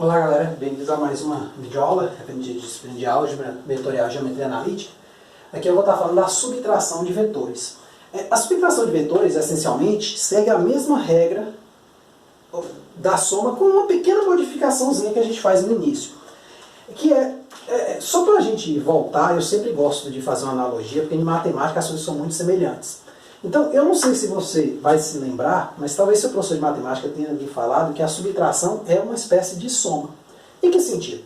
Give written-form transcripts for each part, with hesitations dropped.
Olá galera, bem-vindos a mais uma videoaula, de disciplina de álgebra vetorial e geometria analítica. Aqui eu vou estar falando da subtração de vetores. A subtração de vetores, essencialmente, segue a mesma regra da soma com uma pequena modificaçãozinha que a gente faz no início. Que só para a gente voltar, eu sempre gosto de fazer uma analogia, porque em matemática as coisas são muito semelhantes. Então, eu não sei se você vai se lembrar, mas talvez seu professor de matemática tenha lhe falado que a subtração é uma espécie de soma. Em que sentido?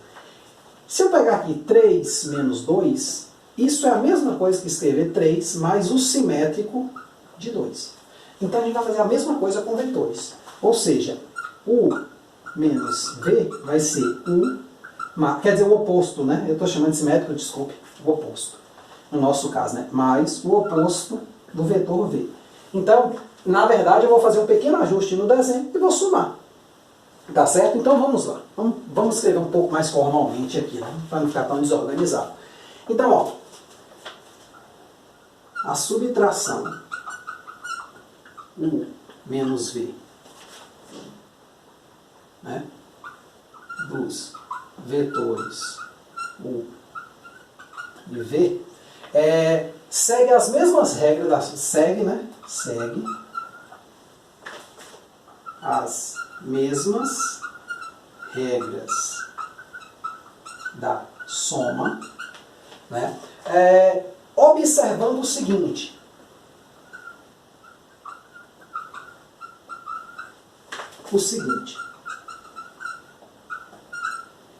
Se eu pegar aqui 3 menos 2, isso é a mesma coisa que escrever 3 mais o simétrico de 2. Então, a gente vai fazer a mesma coisa com vetores. Ou seja, U menos V vai ser U, quer dizer, o oposto, né? Eu estou chamando de simétrico, desculpe, o oposto. No nosso caso, né? Mais o oposto do vetor V. Então, na verdade, eu vou fazer um pequeno ajuste no desenho e vou somar. Tá certo? Então, vamos lá. Vamos escrever um pouco mais formalmente aqui, né? Para não ficar tão desorganizado. Então, ó, a subtração U menos V, né, dos vetores U e V segue as mesmas regras segue as mesmas regras da soma, né? Observando o seguinte: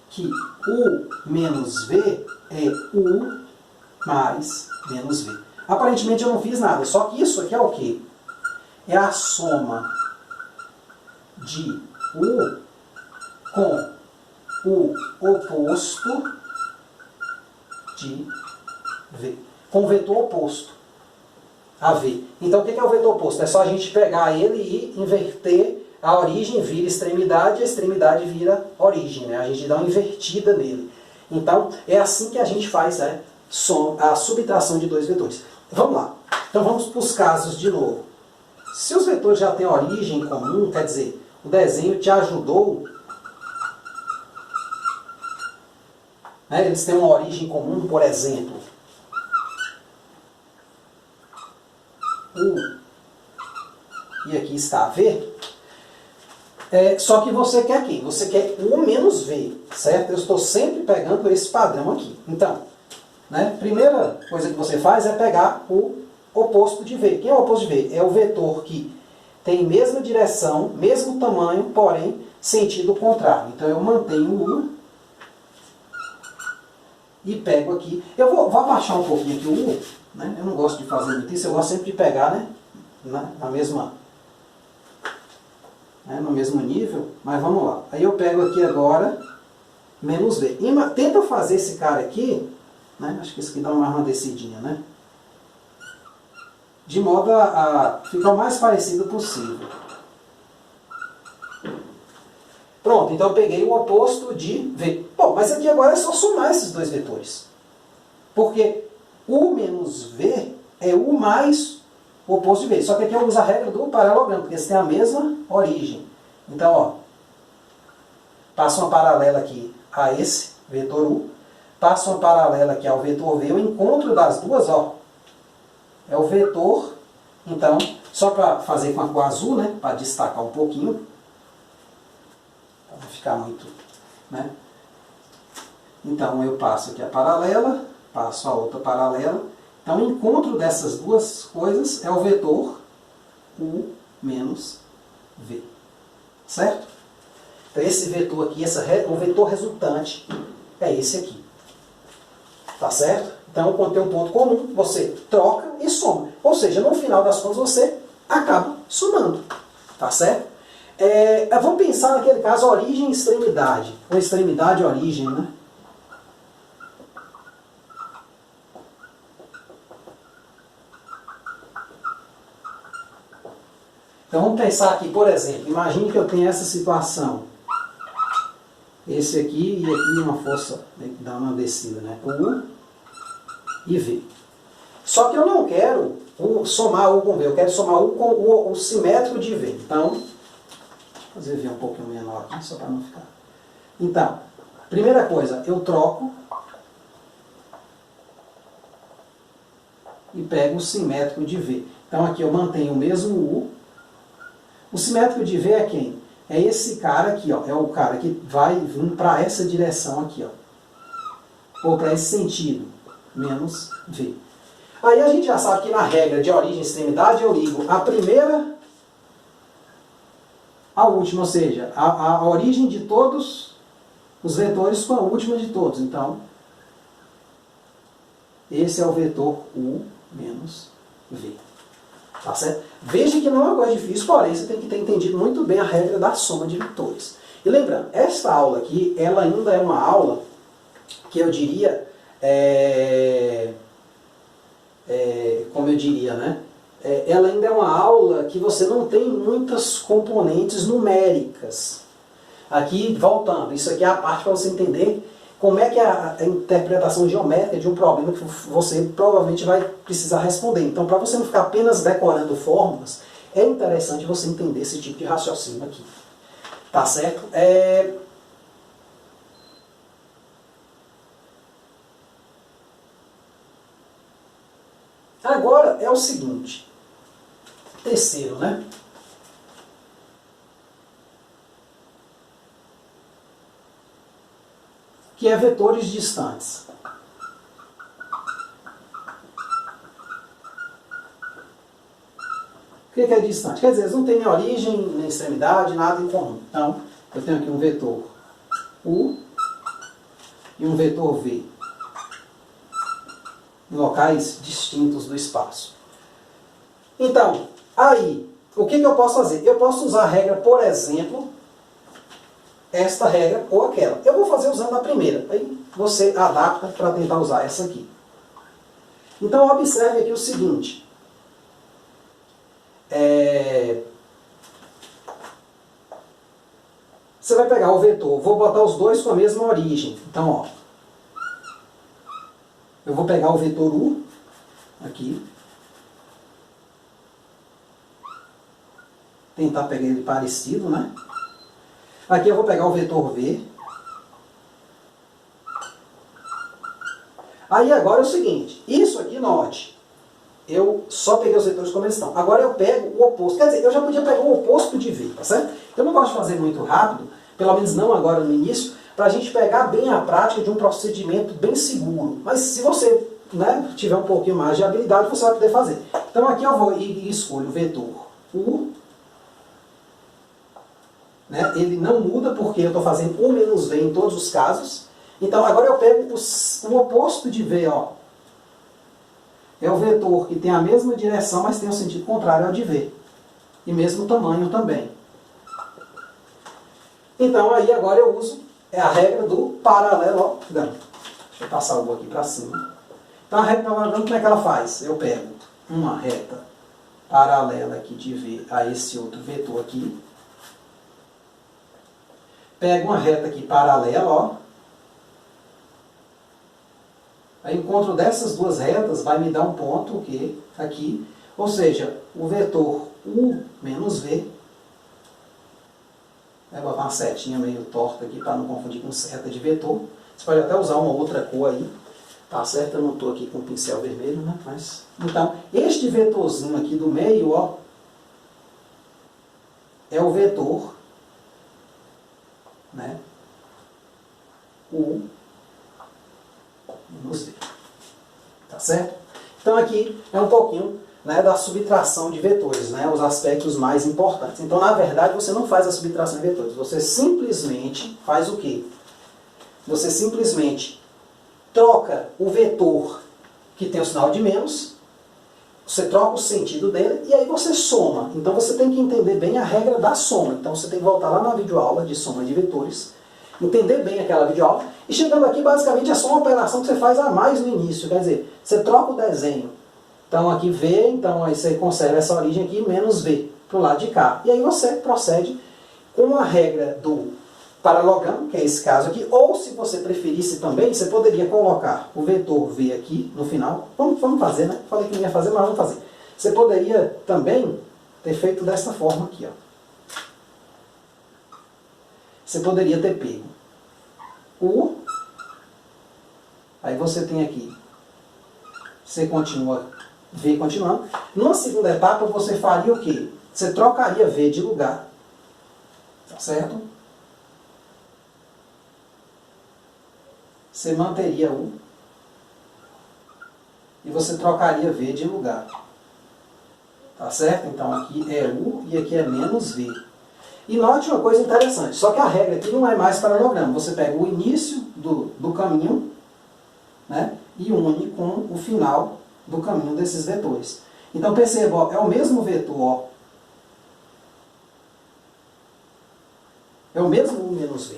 que U menos V é U mais menos V. Aparentemente eu não fiz nada, só que isso aqui é o quê? É a soma de U com o oposto de V. Com o vetor oposto a V. Então o que é o vetor oposto? É só a gente pegar ele e inverter. A origem vira extremidade, a extremidade vira origem, né? A gente dá uma invertida nele. Então é assim que a gente faz a subtração de dois vetores. Vamos lá. Então vamos para os casos de novo. Se os vetores já têm origem comum, quer dizer, o desenho te ajudou, né? Eles têm uma origem comum, por exemplo, U e aqui está V. Só que você quer quem? Você quer U menos V, certo? Eu estou sempre pegando esse padrão aqui. Então, né, primeira coisa que você faz é pegar o oposto de V. Quem é o oposto de V? É o vetor que tem mesma direção, mesmo tamanho, porém sentido contrário. Então eu mantenho o U e pego aqui. Eu vou abaixar um pouquinho aqui o U, né? Eu não gosto de fazer muito isso, eu gosto sempre de pegar, né, no mesmo nível, mas vamos lá. Aí eu pego aqui agora menos V. Tenta fazer esse cara aqui, né? Acho que isso aqui dá mais uma descidinha, né? De modo a ficar o mais parecido possível. Pronto, então eu peguei o oposto de V. Bom, mas aqui agora é só somar esses dois vetores. Porque U menos V é U mais o oposto de V. Só que aqui eu uso a regra do paralelogramo, porque eles têm a mesma origem. Então, ó, passo uma paralela aqui a esse vetor U, passo uma paralela aqui ao vetor V, o encontro das duas, ó, é o vetor. Então, só para fazer com a cor azul, né, para destacar um pouquinho, para não ficar muito, né? Então, eu passo aqui a paralela, passo a outra paralela. Então, o encontro dessas duas coisas é o vetor U menos V. Certo? Então, esse vetor aqui, o vetor resultante é esse aqui. Tá certo? Então, quando tem um ponto comum, você troca e soma. Ou seja, no final das contas, você acaba somando. Tá certo? Vamos pensar naquele caso origem e extremidade. Ou extremidade e origem, né? Então vamos pensar aqui, por exemplo, imagine que eu tenho essa situação. Esse aqui e aqui uma força, né, que dá uma descida, né? U e V. Só que eu não quero somar U com V, eu quero somar U com o simétrico de V. Então, vou fazer V um pouquinho menor aqui, só para não ficar. Então, primeira coisa, eu troco e pego o simétrico de V. Então aqui eu mantenho o mesmo U. O simétrico de V é quem? É esse cara aqui, ó. É o cara que vai vir para essa direção aqui, ó. Ou para esse sentido, menos V. Aí a gente já sabe que na regra de origem e extremidade eu ligo a primeira à última, ou seja, a origem de todos os vetores com a última de todos. Então, esse é o vetor U menos V. Tá certo? Veja que não é uma coisa difícil, porém você tem que ter entendido muito bem a regra da soma de vetores. E lembrando, esta aula aqui, ela ainda é uma aula que eu diria, como eu diria, né? Ela ainda é uma aula que você não tem muitas componentes numéricas. Aqui, voltando, isso aqui é a parte para você entender como é que é a interpretação geométrica de um problema que você provavelmente vai precisar responder. Então, para você não ficar apenas decorando fórmulas, é interessante você entender esse tipo de raciocínio aqui. Tá certo? Agora é o seguinte. Terceiro, né? Que é vetores distantes. O que é distante? Quer dizer, eles não têm nem origem, nem extremidade, nada em comum. Então, eu tenho aqui um vetor U e um vetor V em locais distintos do espaço. Então, aí, o que eu posso fazer? Eu posso usar a regra, por exemplo, esta regra ou aquela. Eu vou fazer usando a primeira. Aí você adapta para tentar usar essa aqui. Então, observe aqui o seguinte. Você vai pegar o vetor, vou botar os dois com a mesma origem. Então, ó, eu vou pegar o vetor U, aqui, tentar pegar ele parecido, né? Aqui eu vou pegar o vetor V. Aí agora é o seguinte, isso aqui, note, eu só peguei os vetores como eles estão. Agora eu pego o oposto. Quer dizer, eu já podia pegar o oposto de V, tá certo? Eu não gosto de fazer muito rápido, pelo menos não agora no início, para a gente pegar bem a prática de um procedimento bem seguro. Mas se você, né, tiver um pouquinho mais de habilidade, você vai poder fazer. Então aqui eu vou e escolho o vetor U. Né? Ele não muda porque eu estou fazendo U menos V em todos os casos. Então agora eu pego o oposto de V, ó. É o vetor que tem a mesma direção, mas tem o sentido contrário ao de V. E mesmo tamanho também. Então aí agora eu uso a regra do paralelogramo. Deixa eu passar o U aqui para cima. Então a regra do paralelogramo, como é que ela faz? Eu pego uma reta paralela aqui de V a esse outro vetor aqui. Pego uma reta aqui paralela, ó. Aí o encontro dessas duas retas vai me dar um ponto que aqui, ou seja, o vetor U menos V. Vou botar uma setinha meio torta aqui para não confundir com seta de vetor. Você pode até usar uma outra cor aí, tá certo? Eu não estou aqui com pincel vermelho, né? Mas, então, este vetorzinho aqui do meio, ó, é o vetor, né? U menos V. Tá certo? Então aqui é um pouquinho, né, da subtração de vetores, né, os aspectos mais importantes. Então, na verdade, você não faz a subtração de vetores. Você simplesmente faz o quê? Você simplesmente troca o vetor que tem o sinal de menos, você troca o sentido dele e aí você soma. Então você tem que entender bem a regra da soma. Então você tem que voltar lá na videoaula de soma de vetores, entender bem aquela videoaula, e chegando aqui, basicamente, é só uma operação que você faz a mais no início. Quer dizer, você troca o desenho. Então aqui V, então aí você conserva essa origem aqui, menos V, para o lado de cá. E aí você procede com a regra do paralelogramo, que é esse caso aqui, ou se você preferisse também, você poderia colocar o vetor V aqui no final. Vamos fazer, né? Falei que não ia fazer, mas vamos fazer. Você poderia também ter feito dessa forma aqui, ó. Você poderia ter pego U, aí você tem aqui C continua, V continuando. Numa segunda etapa você faria o quê? Você trocaria V de lugar, tá certo? Você manteria U e você trocaria V de lugar. Tá certo? Então aqui é U e aqui é menos V. E note uma coisa interessante, só que a regra aqui não é mais paralelogramo. Você pega o início do caminho, né, e une com o final do caminho desses vetores. Então perceba, ó, é o mesmo vetor, ó, é o mesmo U menos V.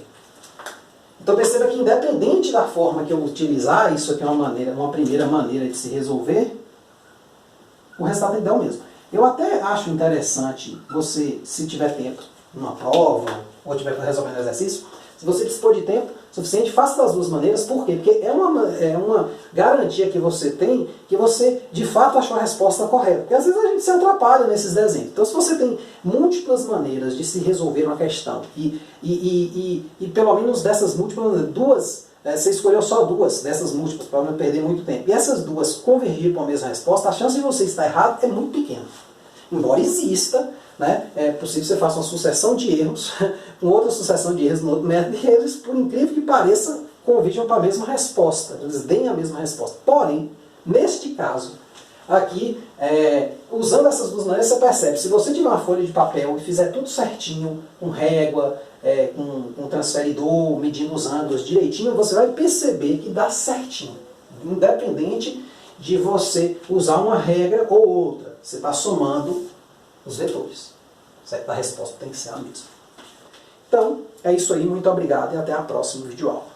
Então perceba que independente da forma que eu utilizar, isso aqui é uma primeira maneira de se resolver, o resultado tem que dar o mesmo. Eu até acho interessante você, se tiver tempo, numa prova, ou tiver resolvendo exercício, se você dispor de tempo suficiente, faça das duas maneiras. Por quê? Porque é uma garantia que você tem que você, de fato, achou a resposta correta. Porque às vezes a gente se atrapalha nesses desenhos. Então, se você tem múltiplas maneiras de se resolver uma questão, e pelo menos dessas múltiplas, duas, você escolheu só duas dessas múltiplas para não perder muito tempo, e essas duas convergirem para a mesma resposta, a chance de você estar errado é muito pequena. Embora exista, né, é possível que você faça uma sucessão de erros, com outra sucessão de erros no outro método, e eles, por incrível que pareça, convergem para a mesma resposta. Eles deem a mesma resposta. Porém, neste caso, aqui, usando essas duas maneiras, você percebe, se você tiver uma folha de papel e fizer tudo certinho, com régua, com transferidor, medindo os ângulos direitinho, você vai perceber que dá certinho. Independente de você usar uma regra ou outra. Você está somando os vetores. Certo? A resposta tem que ser a mesma. Então, é isso aí. Muito obrigado e até a próxima videoaula.